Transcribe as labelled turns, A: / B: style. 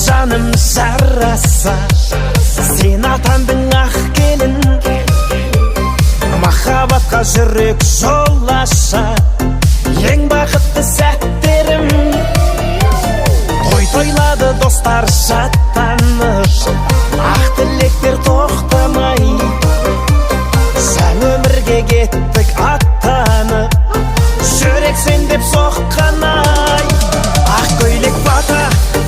A: жаным жараса, сен атандың ақ келін, махаббатқа жүрек жол аша, ең бақытты сәттерім. Той тойлады достар шаттанып, ақ тілектер тоқтамай, жаңа өмірге кеттік аттанып, жүрек сен деп соққан